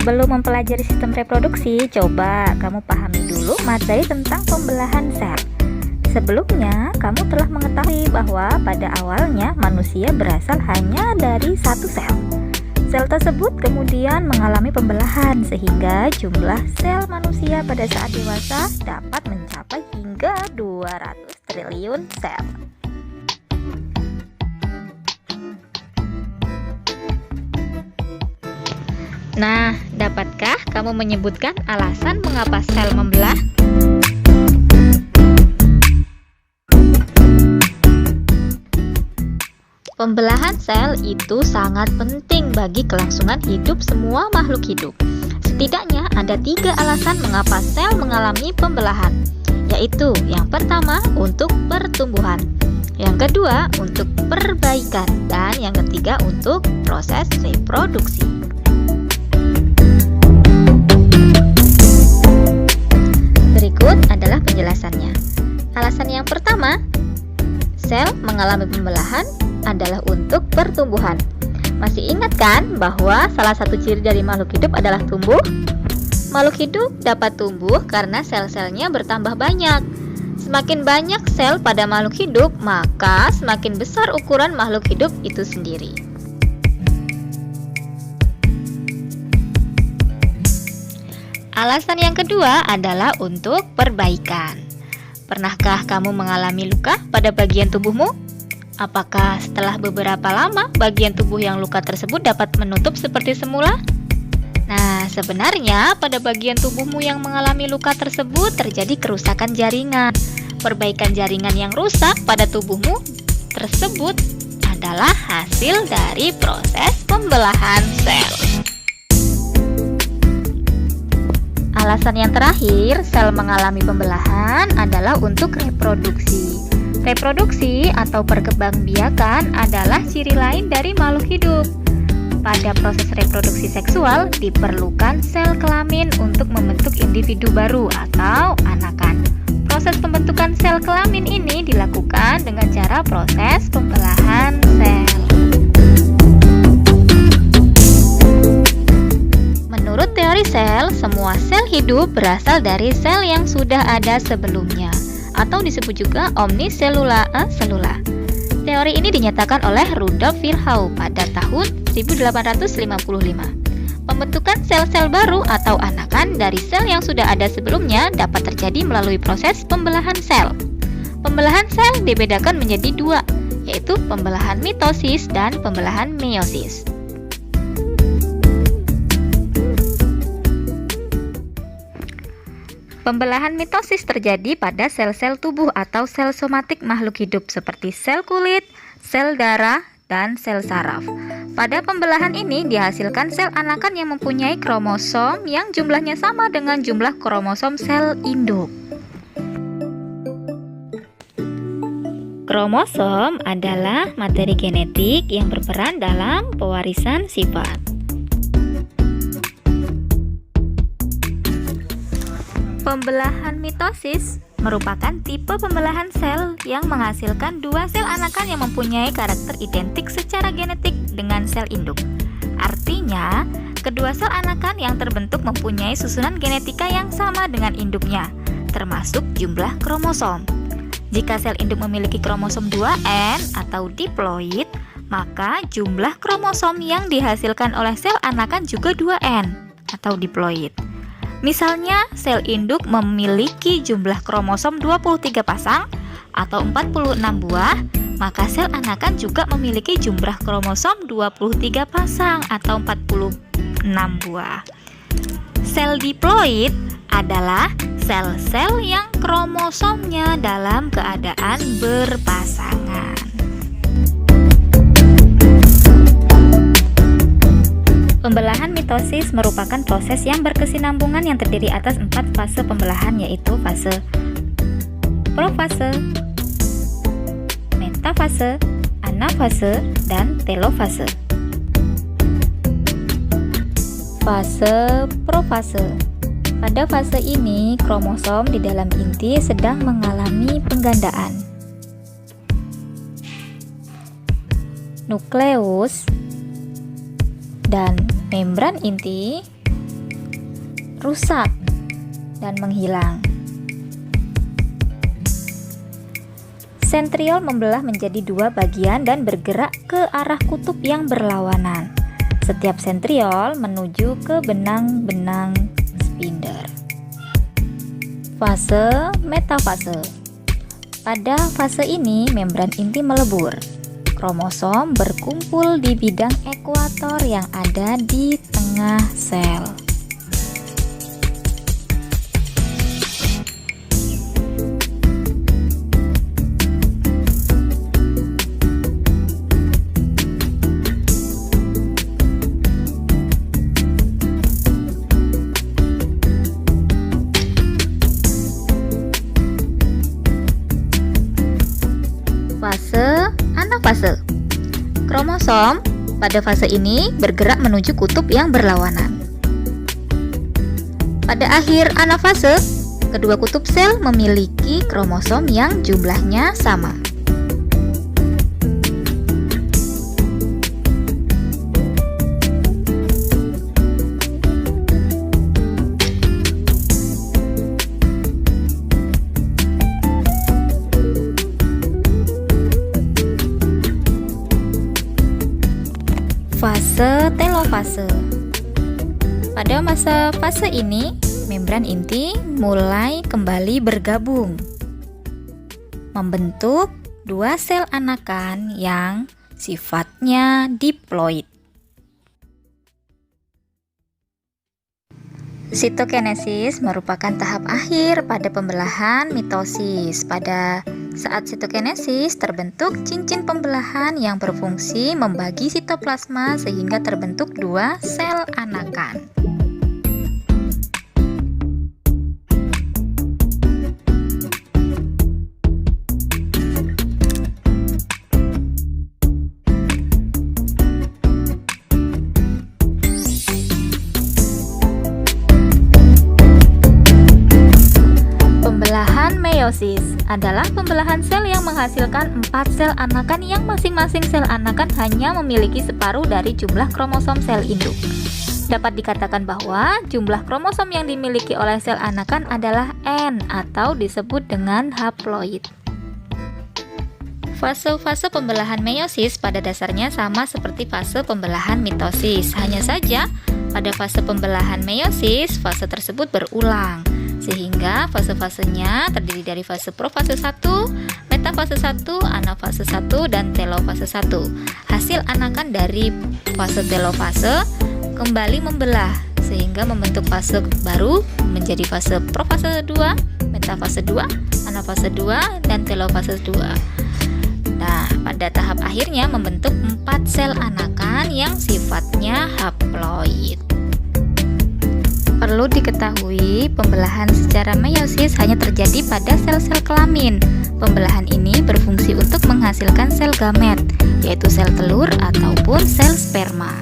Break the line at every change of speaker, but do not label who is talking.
Sebelum mempelajari sistem reproduksi, coba kamu pahami dulu materi tentang pembelahan sel. Sebelumnya, kamu telah mengetahui bahwa pada awalnya manusia berasal hanya dari satu sel. Sel tersebut kemudian mengalami pembelahan sehingga jumlah sel manusia pada saat dewasa dapat mencapai hingga 200 triliun sel. Nah, dapatkah kamu menyebutkan alasan mengapa sel membelah? Pembelahan sel itu sangat penting bagi kelangsungan hidup semua makhluk hidup. Setidaknya ada 3 alasan mengapa sel mengalami pembelahan, yaitu yang pertama untuk pertumbuhan, yang kedua untuk perbaikan, dan yang ketiga untuk proses reproduksi. Berikut adalah penjelasannya. Alasan yang pertama, sel mengalami pembelahan adalah untuk pertumbuhan. Masih ingat kan bahwa salah satu ciri dari makhluk hidup adalah tumbuh? Makhluk hidup dapat tumbuh karena sel-selnya bertambah banyak. Semakin banyak sel pada makhluk hidup, maka semakin besar ukuran makhluk hidup itu sendiri. Alasan yang kedua adalah untuk perbaikan. Pernahkah kamu mengalami luka pada bagian tubuhmu? Apakah setelah beberapa lama bagian tubuh yang luka tersebut dapat menutup seperti semula? Nah, sebenarnya pada bagian tubuhmu yang mengalami luka tersebut terjadi kerusakan jaringan. Perbaikan jaringan yang rusak pada tubuhmu tersebut adalah hasil dari proses pembelahan sel. Alasan yang terakhir, sel mengalami pembelahan adalah untuk reproduksi. Reproduksi atau perkembangbiakan adalah ciri lain dari makhluk hidup. Pada proses reproduksi seksual, diperlukan sel kelamin untuk membentuk individu baru atau anakan. Proses pembentukan sel kelamin ini dilakukan dengan cara proses pembelahan sel. Menurut teori sel, semua sel hidup berasal dari sel yang sudah ada sebelumnya, atau disebut juga omniselula selula. Teori ini dinyatakan oleh Rudolf Virchow pada tahun 1855. Pembentukan sel-sel baru atau anakan dari sel yang sudah ada sebelumnya dapat terjadi melalui proses pembelahan sel. Pembelahan sel dibedakan menjadi 2, yaitu pembelahan mitosis dan pembelahan meiosis. Pembelahan mitosis terjadi pada sel-sel tubuh atau sel somatik makhluk hidup seperti sel kulit, sel darah, dan sel saraf. Pada pembelahan ini dihasilkan sel anakan yang mempunyai kromosom yang jumlahnya sama dengan jumlah kromosom sel induk. Kromosom adalah materi genetik yang berperan dalam pewarisan sifat. Pembelahan mitosis merupakan tipe pembelahan sel yang menghasilkan 2 sel anakan yang mempunyai karakter identik secara genetik dengan sel induk. Artinya, kedua sel anakan yang terbentuk mempunyai susunan genetika yang sama dengan induknya, termasuk jumlah kromosom. Jika sel induk memiliki kromosom 2N atau diploid, maka jumlah kromosom yang dihasilkan oleh sel anakan juga 2N atau diploid. Misalnya, sel induk memiliki jumlah kromosom 23 pasang atau 46 buah, maka sel anakan juga memiliki jumlah kromosom 23 pasang atau 46 buah. Sel diploid adalah sel-sel yang kromosomnya dalam keadaan berpasangan. Pembelahan mitosis merupakan proses yang berkesinambungan yang terdiri atas 4 fase pembelahan, yaitu fase profase, metafase, anafase, dan telofase. Fase profase. Pada fase ini, kromosom di dalam inti sedang mengalami penggandaan. Nukleus dan membran inti rusak dan menghilang. Sentriol membelah menjadi dua bagian dan bergerak ke arah kutub yang berlawanan. Setiap sentriol menuju ke benang-benang spindle. Fase metafase. Pada fase ini membran inti melebur. Kromosom berkumpul di bidang ekuator yang ada di tengah sel. Fase anafase. Kromosom pada fase ini bergerak menuju kutub yang berlawanan. Pada akhir anafase, kedua kutub sel memiliki kromosom yang jumlahnya sama. Fase telofase. Pada masa fase ini, membran inti mulai kembali bergabung, membentuk dua sel anakan yang sifatnya diploid. Sitokinesis merupakan tahap akhir pada pembelahan mitosis. Pada saat sitokinesis terbentuk cincin pembelahan yang berfungsi membagi sitoplasma sehingga terbentuk dua sel anakan. Pembelahan meiosis adalah pembelahan sel yang menghasilkan 4 sel anakan yang masing-masing sel anakan hanya memiliki separuh dari jumlah kromosom sel induk. Dapat dikatakan bahwa jumlah kromosom yang dimiliki oleh sel anakan adalah N atau disebut dengan haploid. Fase-fase pembelahan meiosis pada dasarnya sama seperti fase pembelahan mitosis. Hanya saja pada fase pembelahan meiosis, fase tersebut berulang, sehingga fase-fasenya terdiri dari fase profase 1, metafase 1, anafase 1, dan telofase 1. Hasil anakan dari fase telofase kembali membelah, sehingga membentuk fase baru menjadi fase profase 2, metafase 2, anafase 2, dan telofase 2. Nah, pada tahap akhirnya membentuk 4 sel anakan yang sifatnya haploid. Perlu diketahui, pembelahan secara meiosis hanya terjadi pada sel-sel kelamin. Pembelahan ini berfungsi untuk menghasilkan sel gamet, yaitu sel telur ataupun sel sperma.